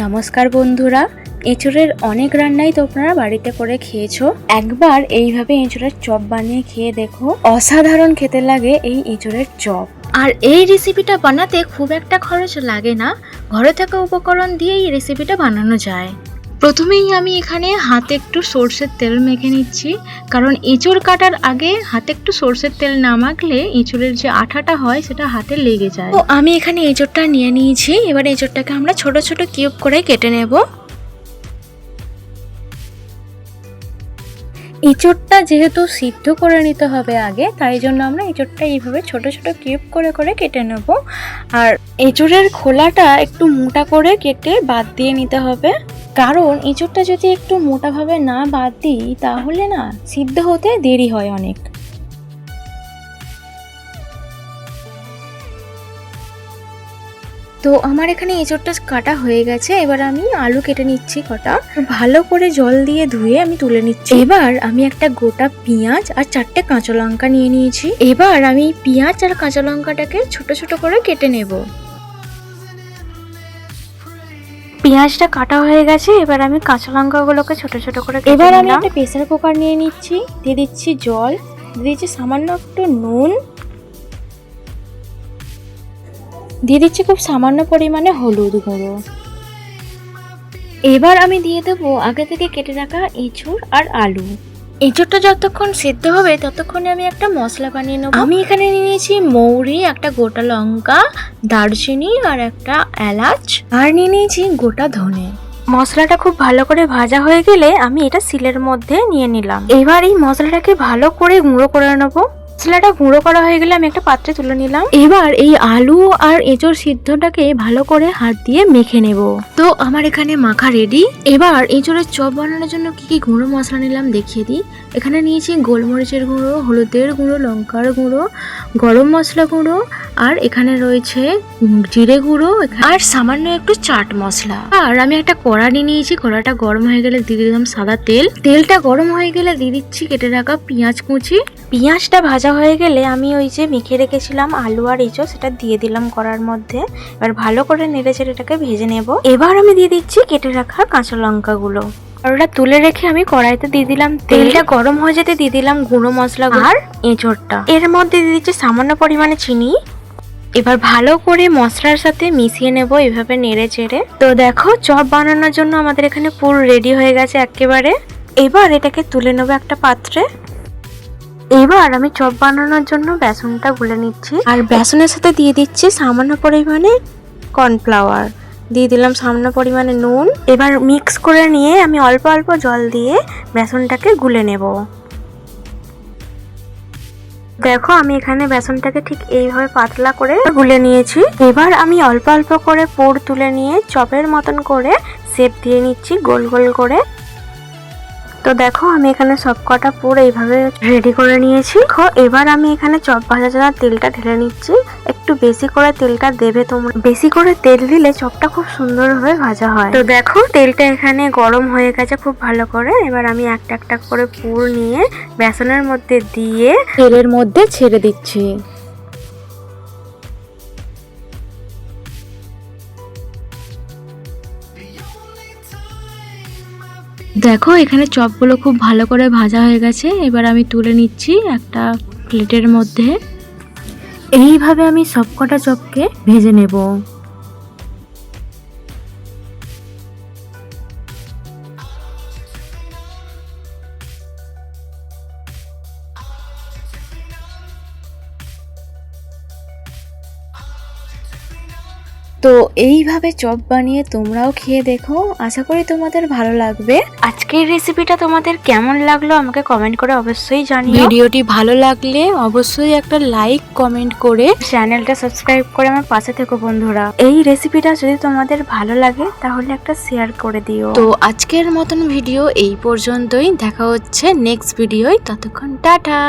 নমস্কার বন্ধুরা, এঁচোড়ের অনেক রান্নাই তোমরা বাড়িতে করে খেয়েছো। একবার এইভাবে এঁচোড়ের চপ বানিয়ে খেয়ে দেখো, অসাধারণ খেতে লাগে এই এঁচোড়ের চপ। আর এই রেসিপিটা বানাতে খুব একটা খরচ লাগে না, ঘরে থাকা উপকরণ দিয়ে এই রেসিপিটা বানানো যায়। প্রথমেই আমি এখানে হাতে একটু সরষের তেল মেখে নিচ্ছি, কারণ এঁচোড় কাটার আগে হাতে একটু সরষের তেল না মাখলে এঁচোড়ের যে আঠাটা হয় সেটা হাতে লেগে যায়। তো আমি এখানে এঁচোড়টা নিয়ে নিয়েছি। এবার এঁচোড়টাকে আমরা ছোট ছোট কিউব করে কেটে নেব। এঁচোড়টা যেহেতু সিদ্ধ করে নিতে হবে আগে, তাই জন্য আমরা এঁচোড়টা এইভাবে ছোট ছোট কিউব করে করে কেটে নেব। আর এঁচোড়ের খোলাটা একটু মোটা করে কেটে বাদ দিয়ে নিতে হবে, কারণ এঁচোড়টা যদি একটু মোটাভাবে না বাদ দিই তাহলে না সিদ্ধ হতে দেরি হয় অনেক। তো আমার এখানে এঁচোড়টা কাটা হয়ে গেছে। এবার আমি আলু কেটে নিচ্ছি কটা, ভালো করে জল দিয়ে ধুয়ে আমি তুলে নিচ্ছি। এবার আমি একটা গোটা পেঁয়াজ আর 4টে কাঁচা লঙ্কা নিয়ে নিয়েছি। এবার আমি পেঁয়াজ আর কাঁচা লঙ্কাটাকে ছোট ছোট করে কেটে নেব। পেঁয়াজটা কাটা হয়ে গেছে, এবার আমি কাঁচা লঙ্কাগুলোকে ছোট ছোট করে কেটে নিলাম। এবার আমি একটা প্রেসার কুকার নিয়ে নিচ্ছি, দিয়ে দিচ্ছি জল, দিয়ে দিচ্ছি সামান্য একটু নুন, দিয়ে দিচ্ছি খুব সামান্য পরিমাণে হলুদ গুঁড়ো। এবার আমি দিয়ে দেবো আগে থেকে কেটে রাখা এঁচোড় আর আলু। এঁচোড়টা যতক্ষণ সেদ্ধ হবে ততক্ষণে আমি একটা মশলা বানিয়ে নেবো। আমি এখানে নিয়েছি মৌরি, একটা গোটা লঙ্কা, দারচিনি আর একটা এলাচ, আর নিয়ে নিয়েছি গোটা ধনে। মশলাটা খুব ভালো করে ভাজা হয়ে গেলে আমি এটা শিলের মধ্যে নিয়ে নিলাম। এবার এই মশলাটাকে ভালো করে গুঁড়ো করে নেবো। মশলাটা গুঁড়ো করা হয়ে গেলে আমি একটা পাত্রে তুলে নিলাম। এবার এই আলু আর এঁচোড় সিদ্ধটাকে ভালো করে হাত দিয়ে মেখে নেব। তো আমার এখানে মাখা রেডি। এবার এঁচোড়ের চপ বানানোর জন্য কি কি গুঁড়ো মশলা নিলাম দেখিয়ে দিই। এখানে নিয়েছি গোলমরিচের গুঁড়ো, হলুদের গুঁড়ো, লঙ্কার গুঁড়ো, গরম মশলা গুঁড়ো, আর এখানে রয়েছে জিরে গুঁড়ো আর সামান্য একটু চাট মশলা। আর আমি একটা কড়া নিয়ে নিয়েছি। কড়াটা গরম হয়ে গেলে দিয়ে দিলাম সাদা তেল। তেলটা গরম হয়ে গেলে দিয়ে দিচ্ছি কেটে রাখা পেঁয়াজ কুচি। পেঁয়াজটা ভাজা হয়ে গেলে আমি ওই যে মেখে রেখেছিলাম আলু আর এঁচোড়, সেটা দিয়ে দিলাম কড়ার মধ্যে। এবার ভালো করে নেড়ে চেড়ে এটাকে ভেজে নেব। এবার আমি দিয়ে দিচ্ছি কেটে রাখা কাঁচা লঙ্কাগুলো। আর ওটা তুলে রেখে আমি কড়াইতে দিয়ে দিলাম তেলটা গরম হয়ে যেতে দিয়ে দিলাম গুঁড়ো মশলা আর এঁচোড়টা। এর মধ্যে দিয়ে দিচ্ছি সামান্য পরিমাণে চিনি। এবার ভালো করে মশলার সাথে মিশিয়ে নেব এভাবে নেড়ে চেড়ে। তো দেখো, চপ বানানোর জন্য আমাদের এখানে পুরো রেডি হয়ে গেছে একেবারে। এবার এটাকে তুলে নেবো একটা পাত্রে। এবার আমি চপ বানানোর জন্য বেসনটা গুলে নিচ্ছি, আর বেসনের সাথে দিয়ে দিচ্ছি সামান্য পরিমাণে কর্নফ্লাওয়ার, দিয়ে দিলাম সামান্য পরিমাণে নুন। এবার মিক্স করে নিয়ে আমি অল্প অল্প জল দিয়ে বেসনটাকে গুলে নেব। দেখো, আমি এখানে বেসনটাকে ঠিক এইভাবে পাতলা করে গুলে নিয়েছি। এবার আমি অল্প অল্প করে পুর তুলে নিয়ে চপের মতন করে শেপ দিয়ে নিচ্ছি গোল গোল করে। তো দেখো, আমি এখানে সবকটা পুর এইভাবে রেডি করে নিয়েছি। এবার আমি এখানে চপ ভাজার জন্য তেলটা ঢেলে নিচ্ছি। একটু বেশি করে তেলটা দেবে তোমরা, বেশি করে তেল দিলে চপটা খুব সুন্দরভাবে ভাজা হয়। তো দেখো, তেলটা এখানে গরম হয়ে গেছে খুব ভালো করে। এবার আমি একটা একটা করে পুর নিয়ে বেসনের মধ্যে দিয়ে তেলের মধ্যে ছেড়ে দিচ্ছি। দেখো, এখানে চপগুলো খুব ভালো করে ভাজা হয়ে গেছে। এবার আমি তুলে নিচ্ছি একটা প্লেটের মধ্যে। এইভাবে আমি সবকটা চপকে ভেজে নেব। তো এইভাবে চপ বানিয়ে তোমরাও খেয়ে দেখো, আশা করি তোমাদের ভালো লাগবে। আজকের রেসিপিটা তোমাদের কেমন লাগলো আমাকে কমেন্ট করে অবশ্যই জানিও। ভিডিওটি ভালো লাগলে অবশ্যই একটা লাইক কমেন্ট করে চ্যানেলটা সাবস্ক্রাইব করে আমার পাশে থেকো বন্ধুরা। এই রেসিপিটা যদি তোমাদের ভালো লাগে তাহলে একটা শেয়ার করে দিও। তো আজকের মতন ভিডিও এই পর্যন্তই, দেখা হচ্ছে নেক্সট ভিডিওয়। ততক্ষণ টাটা।